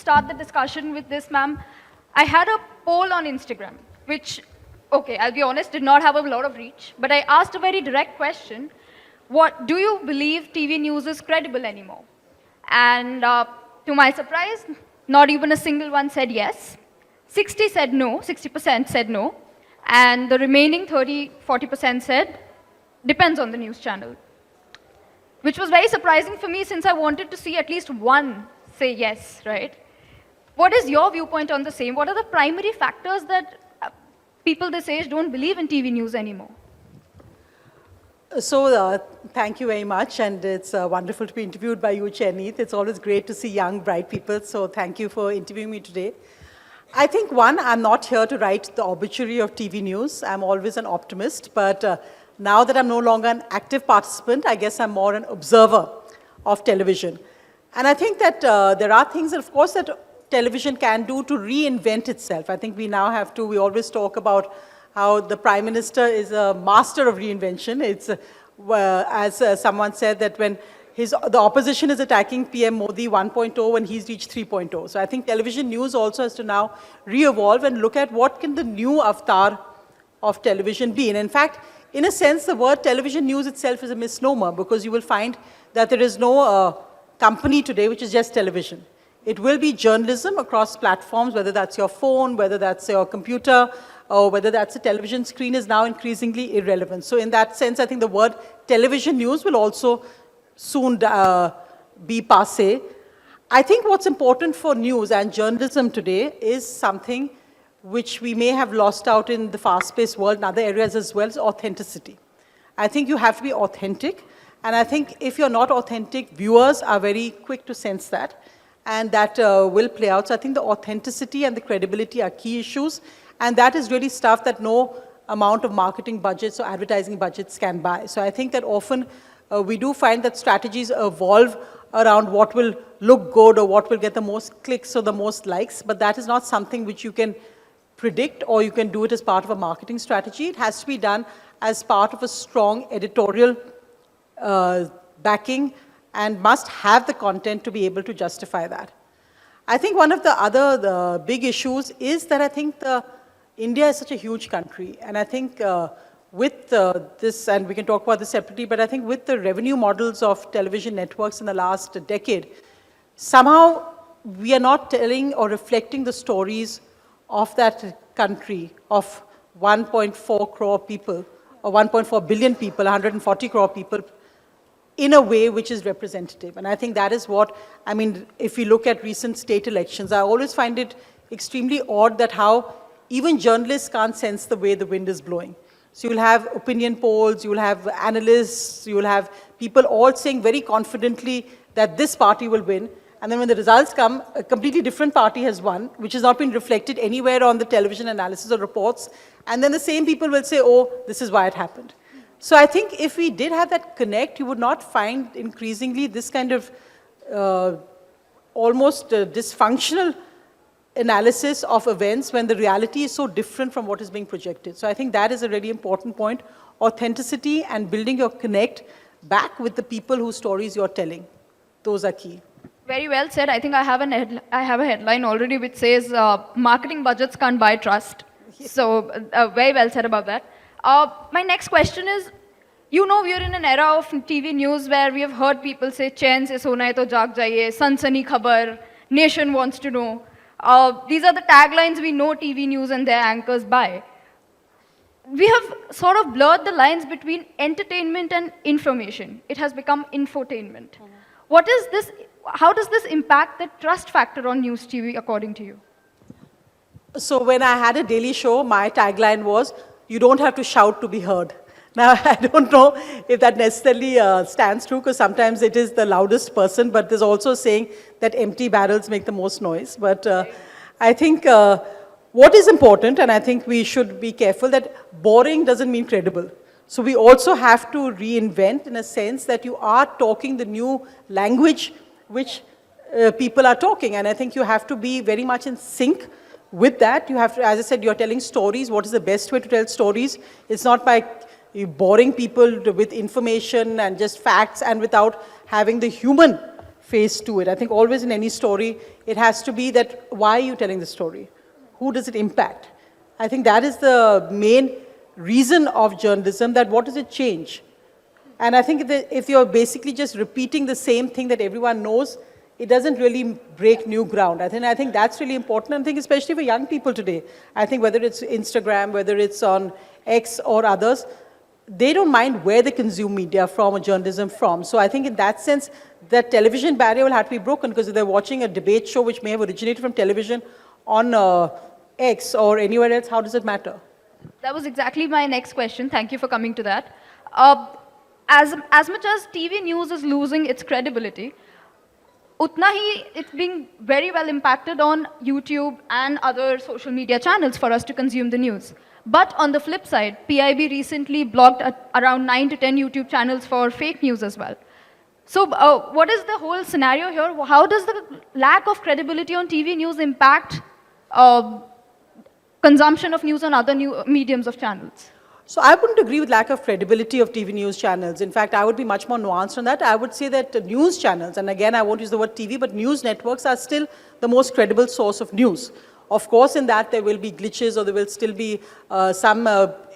start the discussion with this, ma'am. I had a poll on Instagram, which, okay, I'll be honest, did not have a lot of reach, but I asked a very direct question. What, do you believe TV news is credible anymore? And to my surprise, not even a single one said yes. 60% said no, and the remaining 40% said depends on the news channel, which was very surprising for me since I wanted to see at least one say yes, right? What is your viewpoint on the same? What are the primary factors that people this age don't believe in TV news anymore? So thank you very much, and it's wonderful to be interviewed by you, Chairneet. It's always great to see young, bright people, so thank you for interviewing me today. I think, one, I'm not here to write the obituary of TV news. I'm always an optimist, but now that I'm no longer an active participant, I guess I'm more an observer of television. And I think that there are things, of course, that television can do to reinvent itself. I think we now have to, we always talk about how the Prime Minister is a master of reinvention. It's, as someone said, that when the opposition is attacking PM Modi 1.0 when he's reached 3.0. So I think television news also has to now re-evolve and look at what can the new avatar of television be. And in fact, in a sense, the word television news itself is a misnomer, because you will find that there is no company today which is just television. It will be journalism across platforms, whether that's your phone, whether that's your computer, or whether that's a television screen, is now increasingly irrelevant. So in that sense, I think the word television news will also soon be passé. I think what's important for news and journalism today is something which we may have lost out in the fast-paced world in other areas as well, is authenticity. I think you have to be authentic, and I think if you're not authentic, viewers are very quick to sense that, and that will play out. So I think the authenticity and the credibility are key issues, and that is really stuff that no amount of marketing budgets or advertising budgets can buy. So I think that often we do find that strategies evolve around what will look good or what will get the most clicks or the most likes, but that is not something which you can predict or you can do it as part of a marketing strategy. It has to be done as part of a strong editorial backing and must have the content to be able to justify that. I think one of the other big issues is that I think India is such a huge country, and I think with this, and we can talk about this separately, but I think with the revenue models of television networks in the last decade, somehow we are not telling or reflecting the stories of that country of 1.4 crore people, or 1.4 billion people, 140 crore people, in a way which is representative. And I think that is what, I mean, if we look at recent state elections, I always find it extremely odd that how even journalists can't sense the way the wind is blowing. So you'll have opinion polls, you'll have analysts, you'll have people all saying very confidently that this party will win. And then when the results come, a completely different party has won, which has not been reflected anywhere on the television analysis or reports. And then the same people will say, oh, this is why it happened. So I think if we did have that connect, you would not find increasingly this kind of almost dysfunctional analysis of events when the reality is so different from what is being projected. So I think that is a really important point. Authenticity and building your connect back with the people whose stories you're telling. Those are key. Very well said. I think I have a headline already which says marketing budgets can't buy trust. So very well said about that. My next question is, you know, we are in an era of TV news where we have heard people say, "Chain se sona hai to jaag jaiye," "Sansani khabar," "Nation wants to know." These are the taglines we know TV news and their anchors by. We have sort of blurred the lines between entertainment and information. It has become infotainment. What is this? How does this impact the trust factor on news TV, according to you? So when I had a daily show, my tagline was, "You don't have to shout to be heard." Now, I don't know if that necessarily stands true, because sometimes it is the loudest person, but there's also a saying that empty barrels make the most noise. But I think what is important, and I think we should be careful, that boring doesn't mean credible. So we also have to reinvent in a sense that you are talking the new language which people are talking. And I think you have to be very much in sync with that. You have to, as I said, you're telling stories. What is the best way to tell stories? It's not by boring people with information and just facts and without having the human face to it. I think always in any story, it has to be that, why are you telling the story? Who does it impact? I think that is the main reason of journalism, that what does it change? And I think if you're basically just repeating the same thing that everyone knows, it doesn't really break new ground. I think that's really important. And I think especially for young people today, I think whether it's Instagram, whether it's on X or others, they don't mind where they consume media from or journalism from. So I think in that sense, that television barrier will have to be broken, because if they're watching a debate show which may have originated from television on X or anywhere else, how does it matter? That was exactly my next question. Thank you for coming to that. As much as TV news is losing its credibility, utna hi it's being very well impacted on YouTube and other social media channels for us to consume the news. But on the flip side, PIB recently blocked around 9 to 10 YouTube channels for fake news as well. So what is the whole scenario here? How does the lack of credibility on TV news impact consumption of news on other mediums of channels? So I wouldn't agree with lack of credibility of TV news channels. In fact, I would be much more nuanced on that. I would say that news channels, and again, I won't use the word TV, but news networks are still the most credible source of news. Of course, in that there will be glitches, or there will still be some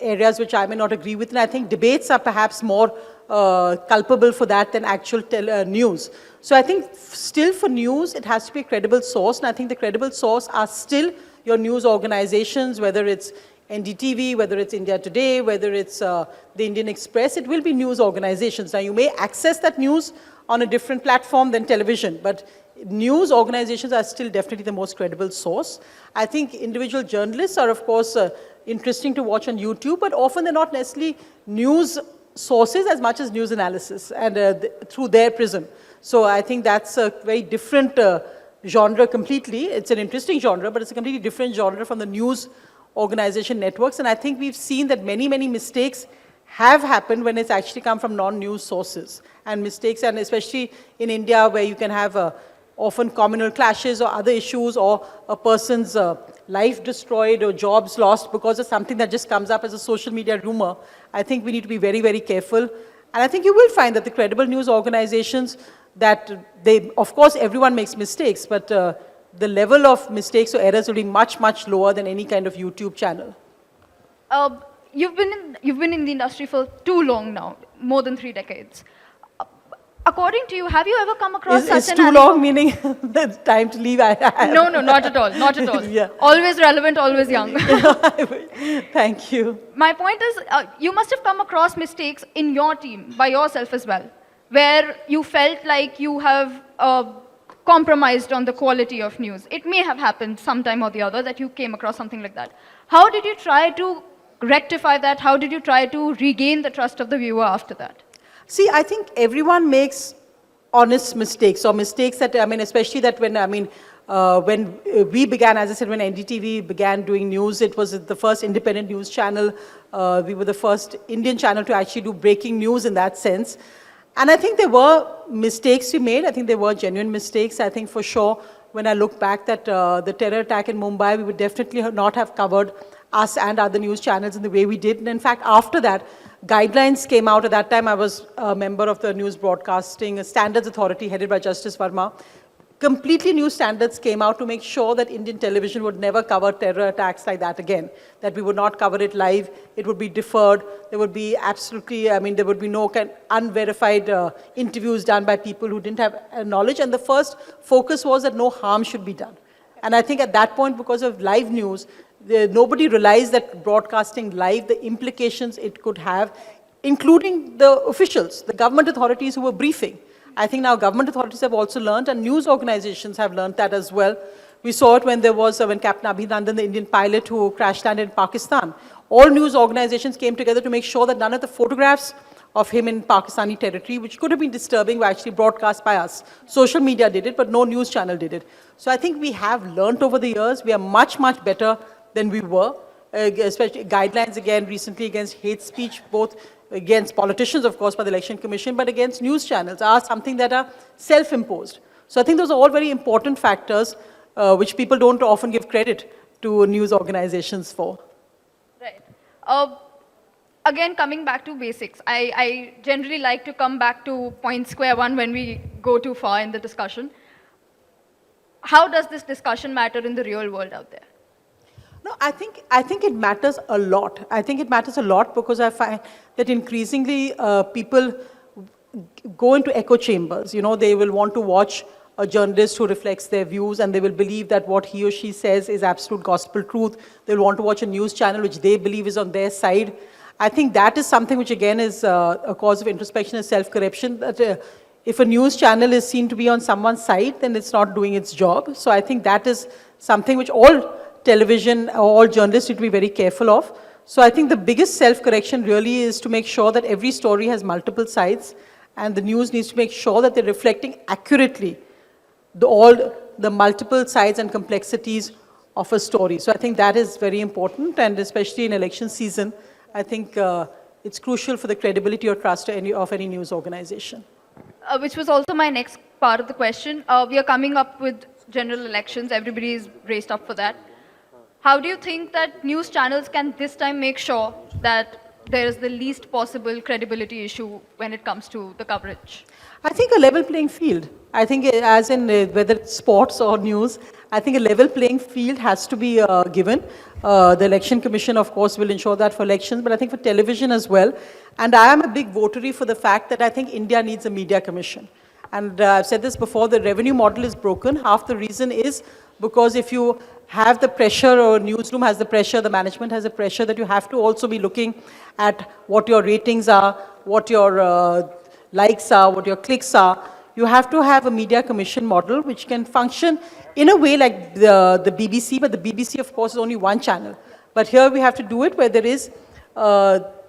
areas which I may not agree with. And I think debates are perhaps more culpable for that than actual news. So I think still for news, it has to be a credible source. And I think the credible source are still your news organizations, whether it's NDTV, whether it's India Today, whether it's the Indian Express, it will be news organizations. Now, you may access that news on a different platform than television, but news organizations are still definitely the most credible source. I think individual journalists are, of course, interesting to watch on YouTube, but often they're not necessarily news sources as much as news analysis, and through their prism. So I think that's a very different genre completely. It's an interesting genre, but it's a completely different genre from the news organization networks. And I think we've seen that many, many mistakes have happened when it's actually come from non-news sources. And mistakes, and especially in India, where you can have often communal clashes or other issues, or a person's life destroyed or jobs lost because of something that just comes up as a social media rumor. I think we need to be very, very careful. And I think you will find that the credible news organizations, that they, of course, everyone makes mistakes, but the level of mistakes or errors will be much, much lower than any kind of YouTube channel. You've been in the industry for too long now, more than 3 decades. According to you, have you ever come across such an... Is too long meaning the time to leave? No, not at all, not at all. Yeah. Always relevant, always young. Thank you. My point is, you must have come across mistakes in your team, by yourself as well, where you felt like you have compromised on the quality of news. It may have happened sometime or the other that you came across something like that. How did you try to rectify that? How did you try to regain the trust of the viewer after that? See, I think everyone makes honest mistakes, or mistakes that, I mean, especially that when we began, as I said, when NDTV began doing news, it was the first independent news channel. We were the first Indian channel to actually do breaking news in that sense. And I think there were mistakes we made. I think there were genuine mistakes. I think for sure, when I look back, that the terror attack in Mumbai, we would definitely not have covered us and other news channels in the way we did. And in fact, after that, guidelines came out. At that time, I was a member of the News Broadcasting Standards Authority headed by Justice Verma. Completely new standards came out to make sure that Indian television would never cover terror attacks like that again, that we would not cover it live, it would be deferred, there would be absolutely, I mean, there would be no kind of unverified interviews done by people who didn't have knowledge, and the first focus was that no harm should be done. And I think at that point, because of live news, nobody realized that broadcasting live, the implications it could have, including the officials, the government authorities who were briefing. I think now government authorities have also learned, and news organizations have learned that as well. We saw it when there was, when Captain Abhinandan, the Indian pilot who crash landed in Pakistan. All news organizations came together to make sure that none of the photographs of him in Pakistani territory, which could have been disturbing, were actually broadcast by us. Social media did it, but no news channel did it. So I think we have learned over the years. We are much, much better than we were, especially guidelines again recently against hate speech, both against politicians, of course, by the Election Commission, but against news channels are something that are self-imposed. So I think those are all very important factors which people don't often give credit to news organizations for. Right. Again, coming back to basics, I generally like to come back to point square one when we go too far in the discussion. How does this discussion matter in the real world out there? No, I think it matters a lot. I think it matters a lot because I find that increasingly people go into echo chambers. You know, they will want to watch a journalist who reflects their views, and they will believe that what he or she says is absolute gospel truth. They'll want to watch a news channel which they believe is on their side. I think that is something which again is a cause of introspection and self-correction, that if a news channel is seen to be on someone's side, then it's not doing its job. So I think that is something which all television, all journalists need to be very careful of. So I think the biggest self-correction really is to make sure that every story has multiple sides, and the news needs to make sure that they're reflecting accurately all the multiple sides and complexities of a story. So I think that is very important, and especially in election season, I think it's crucial for the credibility or trust of any news organization. Which was also my next part of the question. We are coming up with general elections. Everybody is braced up for that. How do you think that news channels can this time make sure that there is the least possible credibility issue when it comes to the coverage? I think a level playing field. I think as in whether it's sports or news, I think a level playing field has to be given. The Election Commission, of course, will ensure that for elections, but I think for television as well. And I am a big votary for the fact that I think India needs a media commission. And I've said this before, the revenue model is broken. Half the reason is because if you have the pressure, or newsroom has the pressure, the management has the pressure, that you have to also be looking at what your ratings are, what your likes are, what your clicks are. You have to have a media commission model which can function in a way like the BBC, but the BBC, of course, is only one channel. But here we have to do it where there is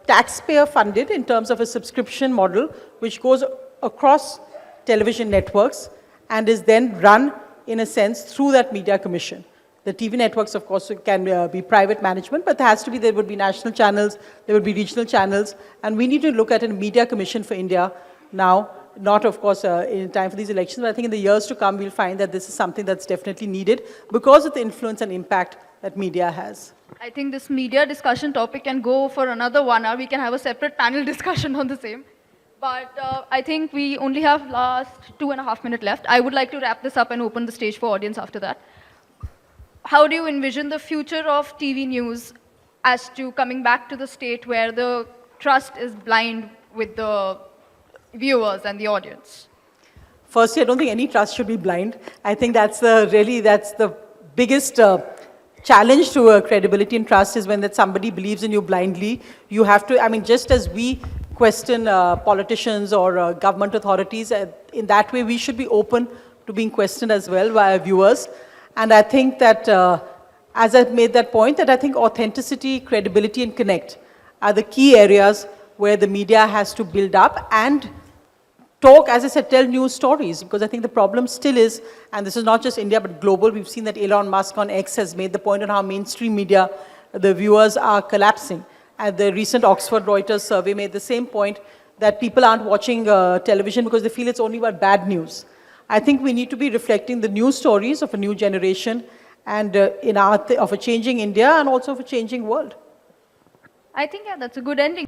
taxpayer funded in terms of a subscription model which goes across television networks and is then run, in a sense, through that media commission. The TV networks, of course, can be private management, but there would be national channels, there would be regional channels, and we need to look at a media commission for India now, not, of course, in time for these elections, but I think in the years to come, we'll find that this is something that's definitely needed because of the influence and impact that media has. I think this media discussion topic can go for another 1 hour. We can have a separate panel discussion on the same. But I think we only have last 2.5 minutes left. I would like to wrap this up and open the stage for audience after that. How do you envision the future of TV news as to coming back to the state where the trust is blind with the viewers and the audience? Firstly, I don't think any trust should be blind. I think that's the biggest challenge to credibility and trust, is when that somebody believes in you blindly. You have to, I mean, just as we question politicians or government authorities, in that way we should be open to being questioned as well by our viewers. And I think that, as I've made that point, that I think authenticity, credibility and connect are the key areas where the media has to build up and talk, as I said, tell news stories. Because I think the problem still is, and this is not just India but global, we've seen that Elon Musk on X has made the point on how mainstream media, the viewers are collapsing. And the recent Oxford Reuters survey made the same point, that people aren't watching television because they feel it's only about bad news. I think we need to be reflecting the news stories of a new generation and of a changing India and also of a changing world. I think, yeah, that's a good ending.